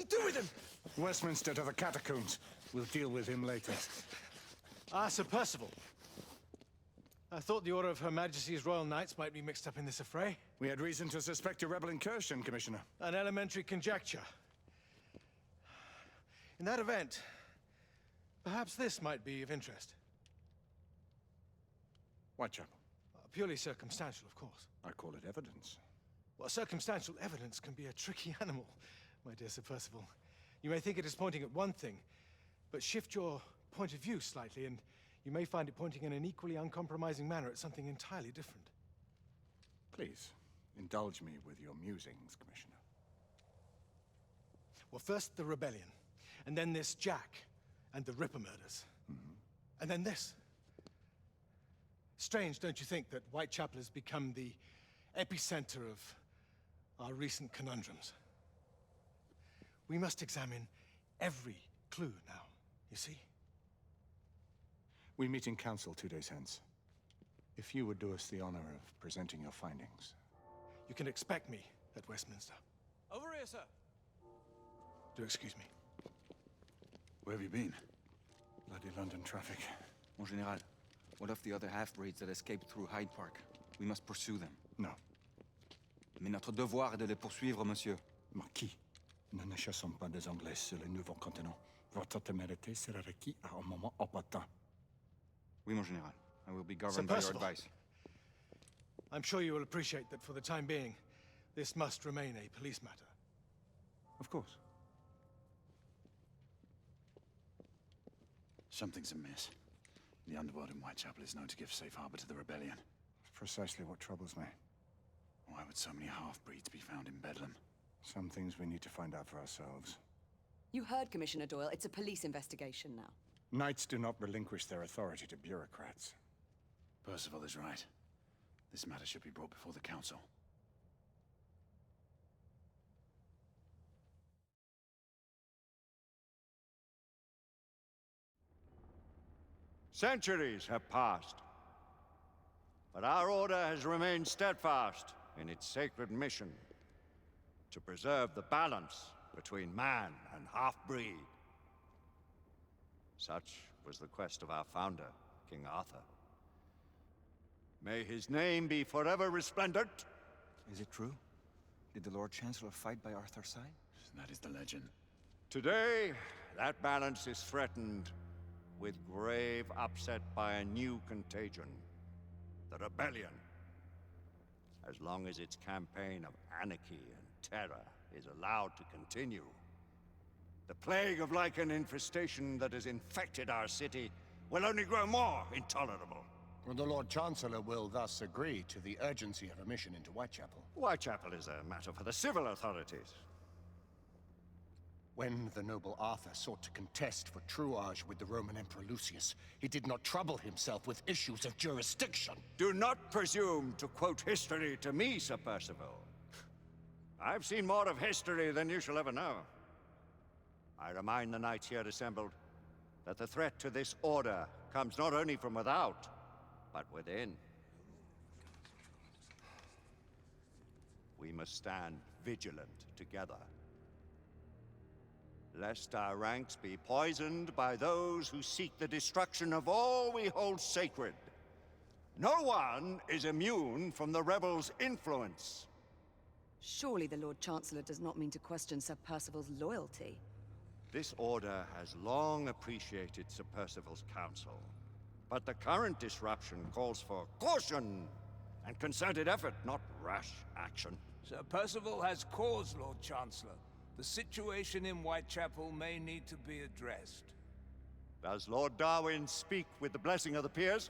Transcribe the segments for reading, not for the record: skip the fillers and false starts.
we do with him? Westminster to the catacombs. We'll deal with him later. Ah, Sir Percival. I thought the Order of Her Majesty's Royal Knights might be mixed up in this affray. We had reason to suspect a rebel incursion, Commissioner. An elementary conjecture. In that event, perhaps this might be of interest. Whitechapel. Purely circumstantial, of course. I call it evidence. Well, circumstantial evidence can be a tricky animal, my dear Sir Percival. You may think it is pointing at one thing, but shift your point of view slightly, and you may find it pointing in an equally uncompromising manner at something entirely different. Please, indulge me with your musings, Commissioner. Well, first the rebellion, and then this Jack, and the Ripper murders. And then this. Strange, don't you think, that Whitechapel has become the epicenter of our recent conundrums? We must examine every clue now, you see? We meet in council 2 days hence. If you would do us the honor of presenting your findings. You can expect me at Westminster. Over here, sir. Do excuse me. Where have you been? Bloody London traffic. Mon Général, what of the other half-breeds that escaped through Hyde Park? We must pursue them. No. Mais notre devoir est de les poursuivre, monsieur. Marquis, nous ne chassons pas des Anglais sur le nouveau continent. Votre témérité sera requis à un moment opportun. Oui, mon Général. I will be governed by your advice. I'm sure you will appreciate that for the time being, this must remain a police matter. Of course. Something's amiss. The underworld in Whitechapel is known to give safe harbor to the rebellion. It's precisely what troubles me. Why would so many half-breeds be found in Bedlam? Some things we need to find out for ourselves. You heard, Commissioner Doyle. It's a police investigation now. Knights do not relinquish their authority to bureaucrats. Percival is right. This matter should be brought before the council. Centuries have passed, but our order has remained steadfast in its sacred mission to preserve the balance between man and half-breed. Such was the quest of our founder, King Arthur. May his name be forever resplendent. Is it true? Did the Lord Chancellor fight by Arthur's side? That is the legend. Today, that balance is threatened with grave upset by a new contagion, the rebellion. As long as its campaign of anarchy and terror is allowed to continue, the plague of lichen infestation that has infected our city will only grow more intolerable. The Lord Chancellor will thus agree to the urgency of a mission into Whitechapel. Whitechapel is a matter for the civil authorities. When the noble Arthur sought to contest for truage with the Roman Emperor Lucius, he did not trouble himself with issues of jurisdiction. Do not presume to quote history to me, Sir Percival. I've seen more of history than you shall ever know. I remind the knights here assembled that the threat to this order comes not only from without, but within. We must stand vigilant together, lest our ranks be poisoned by those who seek the destruction of all we hold sacred. No one is immune from the rebels' influence. Surely the Lord Chancellor does not mean to question Sir Percival's loyalty. This order has long appreciated Sir Percival's counsel, but the current disruption calls for caution and concerted effort, not rash action. Sir Percival has cause, Lord Chancellor. The situation in Whitechapel may need to be addressed. Does Lord Darwin speak with the blessing of the peers?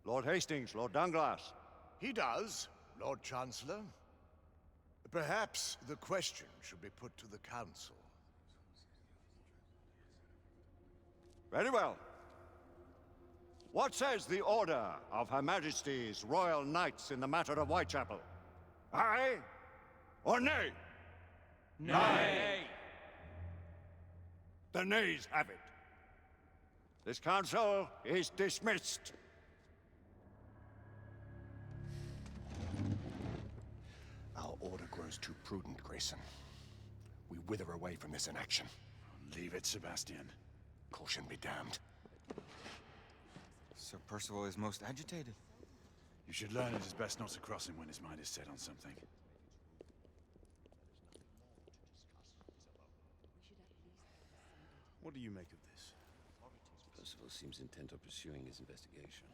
Lord Hastings, Lord Dunglass. He does, Lord Chancellor. Perhaps the question should be put to the Council. Very well. What says the Order of Her Majesty's Royal Knights in the matter of Whitechapel? Aye or nay? Nay! The nays have it. This council is dismissed. prudent, Grayson. We wither away from this inaction. Leave it, Sebastian. Caution be damned. Sir Percival is most agitated. You should learn it is best not to cross him when his mind is set on something. What do you make of this? Percival seems intent on pursuing his investigation.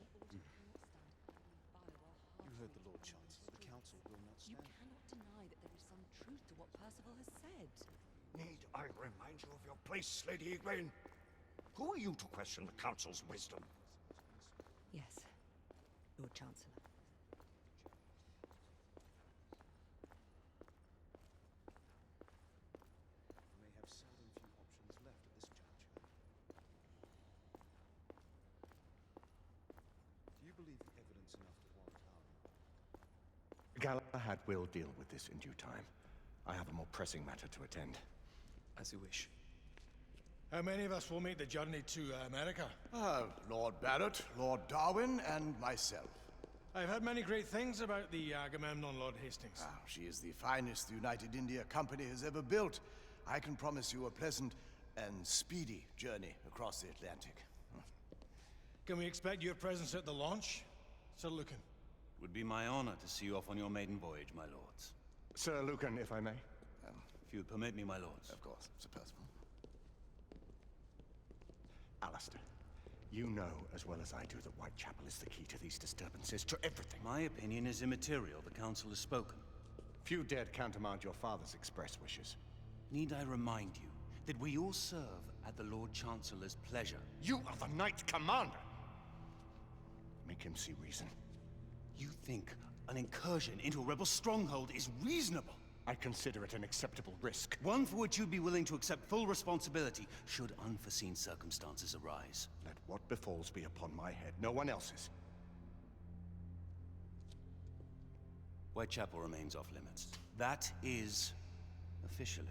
You heard the Lord Chancellor. The Council will not stand. You cannot deny that there is some truth to what Percival has said. Need I remind you of your place, Lady Egwene? Who are you to question the Council's wisdom? Yes, Lord Chancellor. We may have seldom few options left at this juncture. Do you believe the evidence enough to warrant harm? Galahad will deal with this in due time. I have a more pressing matter to attend. As you wish. How many of us will make the journey to America? Lord Barrett, Lord Darwin, and myself. I've heard many great things about the Agamemnon, Lord Hastings. She is the finest the United India Company has ever built. I can promise you a pleasant and speedy journey across the Atlantic. Can we expect your presence at the launch, Sir Lucan? Would be my honor to see you off on your maiden voyage, my lords. Sir Lucan, if I may. If you would permit me, my lords. Of course, Sir Percival. Alistair, you know as well as I do that Whitechapel is the key to these disturbances, to everything. My opinion is immaterial. The council has spoken. Few dared countermand your father's express wishes. Need I remind you that we all serve at the Lord Chancellor's pleasure? You are the Knight Commander! Make him see reason. You think an incursion into a rebel stronghold is reasonable? I consider it an acceptable risk. One for which you'd be willing to accept full responsibility should unforeseen circumstances arise. Let what befalls be upon my head, no one else's. Whitechapel remains off limits. That is officially.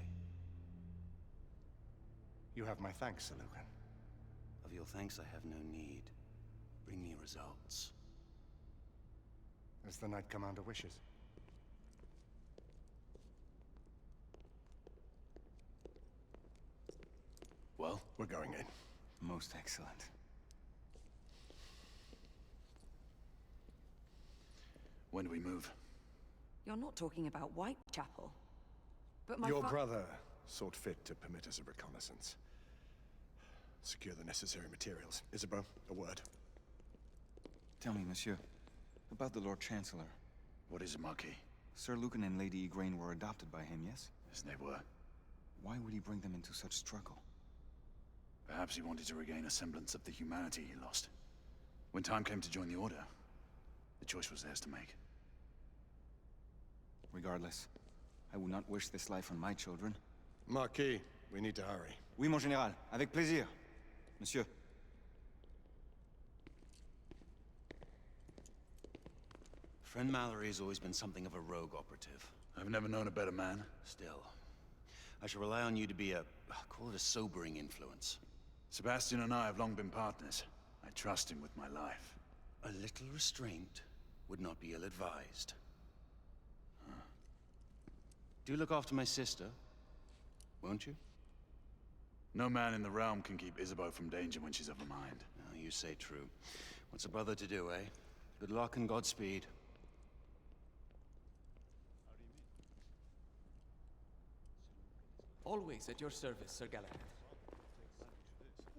You have my thanks, Sir Lucan. Of your thanks I have no need. Bring me results. As the Knight Commander wishes. Well, we're going in. Most excellent. When do we move? You're not talking about Whitechapel. But my Your brother sought fit to permit us a reconnaissance. Secure the necessary materials. Isabeau, a word. Tell me, monsieur, about the Lord Chancellor. What is it, Marquis? Sir Lucan and Lady Egwene were adopted by him, yes? Yes, they were. Why would he bring them into such struggle? Perhaps he wanted to regain a semblance of the humanity he lost. When time came to join the Order, the choice was theirs to make. Regardless, I would not wish this life on my children. Marquis, we need to hurry. Oui, mon général. Avec plaisir. Monsieur. Friend Mallory has always been something of a rogue operative. I've never known a better man. Still, I shall rely on you to be call it a sobering influence. Sebastian and I have long been partners. I trust him with my life. A little restraint would not be ill-advised. Do look after my sister, won't you? No man in the realm can keep Isabeau from danger when she's of a mind. Oh, you say true. What's a brother to do, eh? Good luck and Godspeed. Always at your service, Sir Galahad.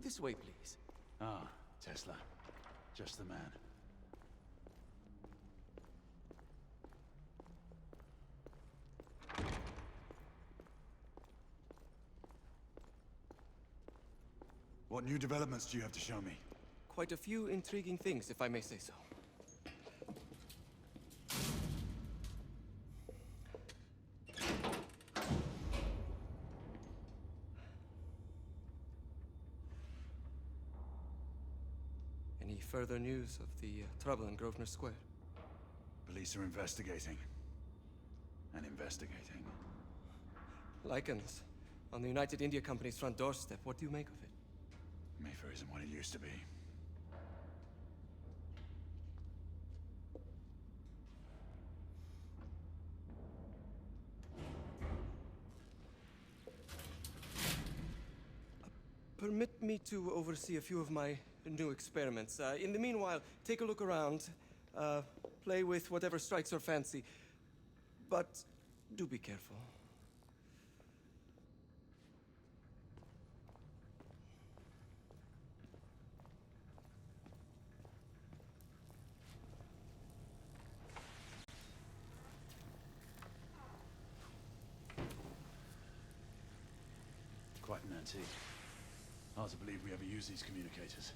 This way, please. Ah, Tesla. Just the man. What new developments do you have to show me? Quite a few intriguing things, if I may say so. Any further news of the trouble in Grosvenor Square? Police are investigating. And investigating. Lycans, on the United India Company's front doorstep. What do you make of it? Mayfair isn't what it used to be. permit me to oversee a few of my new experiments. In the meanwhile, take a look around. Play with whatever strikes your fancy. But do be careful. Quite an antique. Hard to believe we ever use these communicators.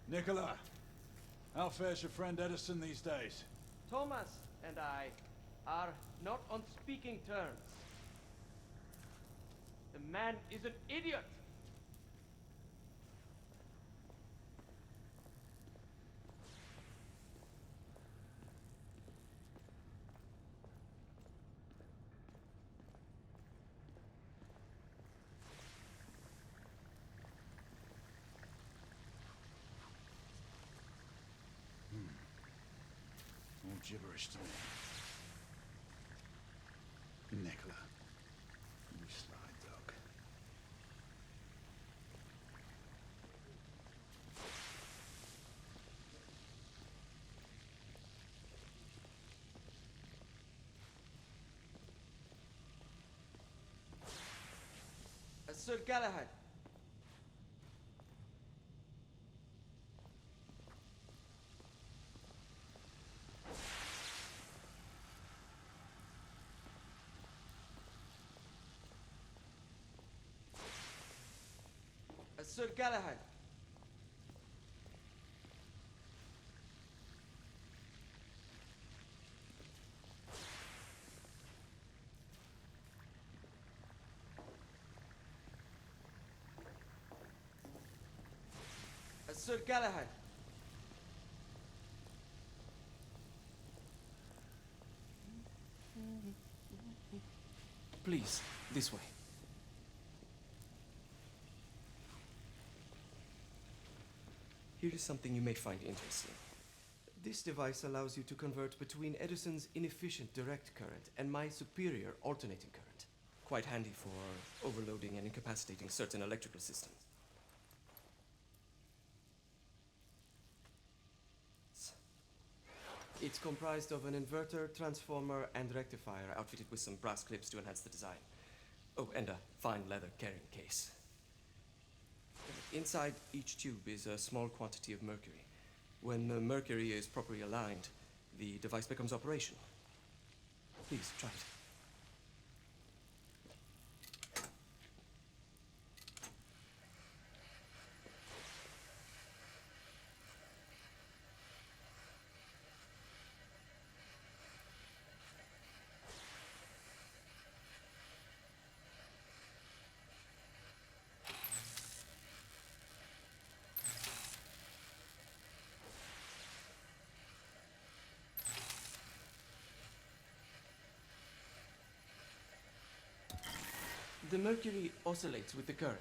Nicola, how fares your friend Edison these days? Thomas and I are not on speaking terms. The man is an idiot! All gibberish to me. Nicola, you sly dog. Sir Galahad. Sir Galahad. Sir Galahad. Please, this way. Here is something you may find interesting. This device allows you to convert between Edison's inefficient direct current and my superior alternating current. Quite handy for overloading and incapacitating certain electrical systems. It's comprised of an inverter, transformer, and rectifier outfitted with some brass clips to enhance the design. Oh, and a fine leather carrying case. Inside each tube is a small quantity of mercury. When the mercury is properly aligned, the device becomes operational. Please, try it. The mercury oscillates with the current.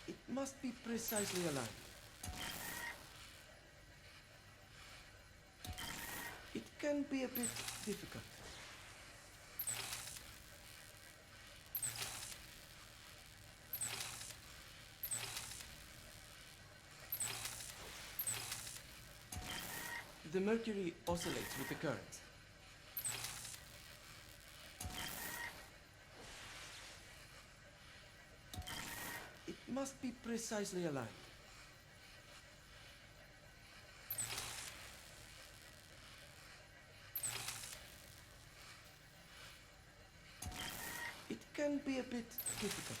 It must be precisely aligned. It can be a bit difficult. The mercury oscillates with the current. It must be precisely aligned. It can be a bit difficult.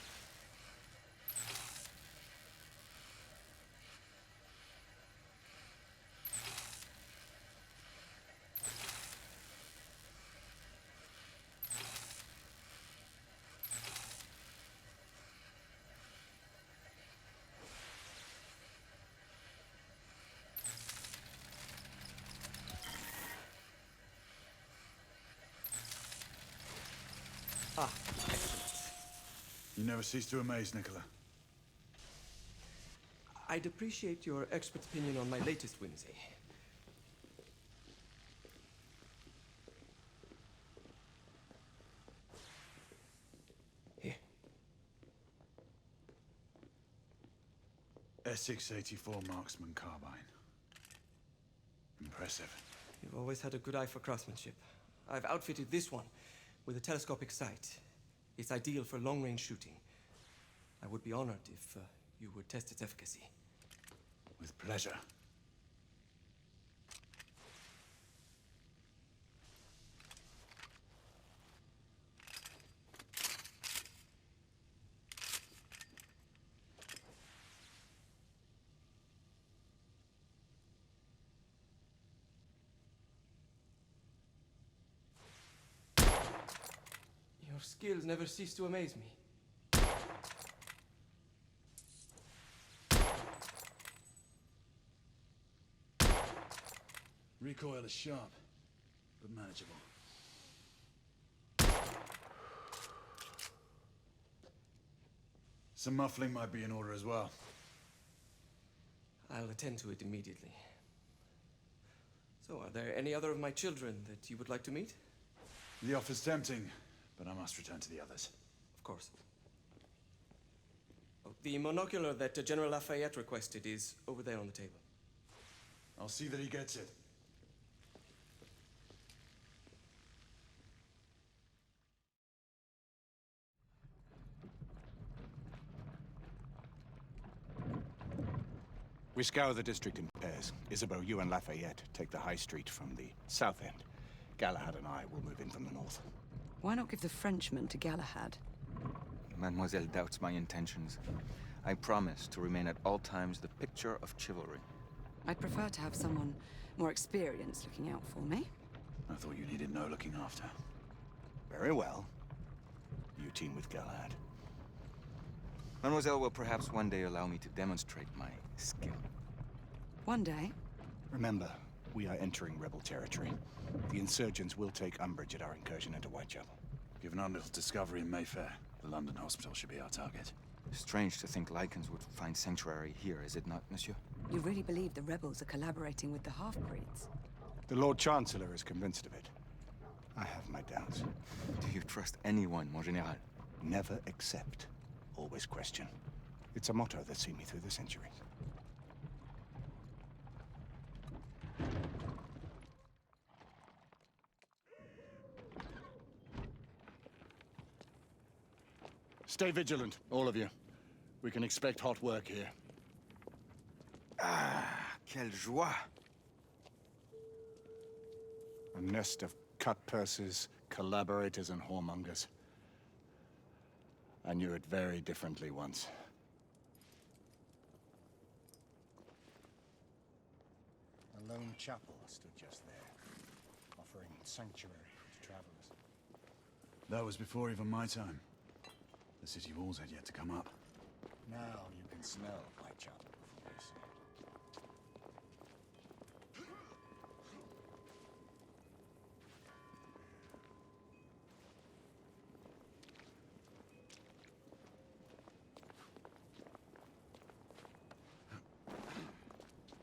Ah, excellent. You never cease to amaze, Nicola. I'd appreciate your expert opinion on my latest whimsy. Here. S684 Marksman Carbine. Impressive. You've always had a good eye for craftsmanship. I've outfitted this one with a telescopic sight. It's ideal for long-range shooting. I would be honored if you would test its efficacy. With pleasure. Your skills never cease to amaze me. Recoil is sharp, but manageable. Some muffling might be in order as well. I'll attend to it immediately. So, are there any other of my children that you would like to meet? The offer's tempting, but I must return to the others. Of course. Oh, the monocular that General Lafayette requested is over there on the table. I'll see that he gets it. We scour the district in pairs. Isabeau, you and Lafayette take the high street from the south end. Galahad and I will move in from the north. Why not give the Frenchman to Galahad? Mademoiselle doubts my intentions. I promise to remain at all times the picture of chivalry. I'd prefer to have someone more experienced looking out for me. I thought you needed no looking after. Very well. You team with Galahad. Mademoiselle will perhaps one day allow me to demonstrate my skill. One day? Remember, we are entering rebel territory. The insurgents will take umbrage at our incursion into Whitechapel. Given our little discovery in Mayfair, the London hospital should be our target. Strange to think Lycans would find sanctuary here, is it not, monsieur? You really believe the rebels are collaborating with the half-breeds? The Lord Chancellor is convinced of it. I have my doubts. Do you trust anyone, mon général? Never accept. Always question. It's a motto that's seen me through the centuries. Stay vigilant, all of you. We can expect hot work here. Ah, quelle joie! A nest of cut-purses, collaborators, and whoremongers. I knew it very differently once. A lone chapel stood just there, offering sanctuary to travelers. That was before even my time. The city walls had yet to come up. Now you can smell Whitechapel before you see it.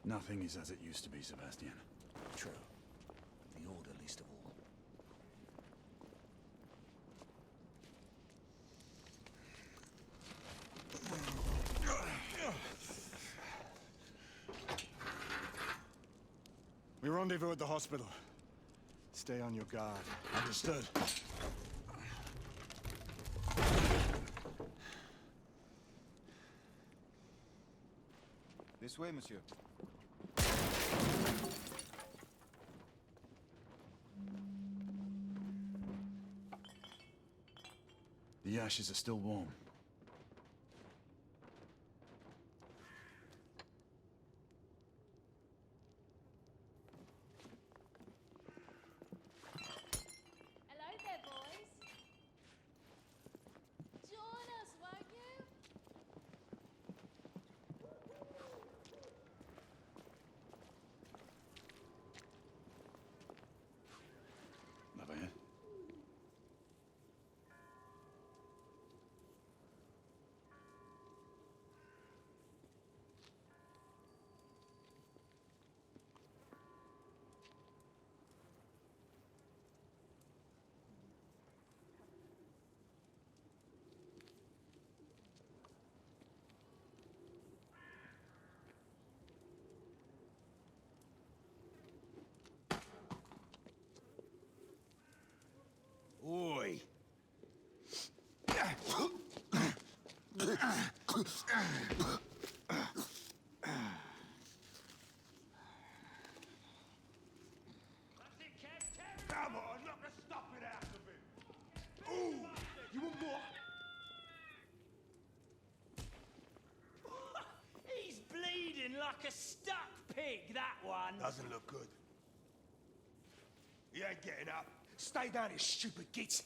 Nothing is as it used to be, Sebastian. True. The Order least of all. We rendezvous at the hospital. Stay on your guard. Understood. This way, monsieur. The ashes are still warm. Hello there, boys. Join us, won't you? Lafayette? like a stuck pig, that one. Doesn't look good. He ain't getting up. Stay down, you stupid git.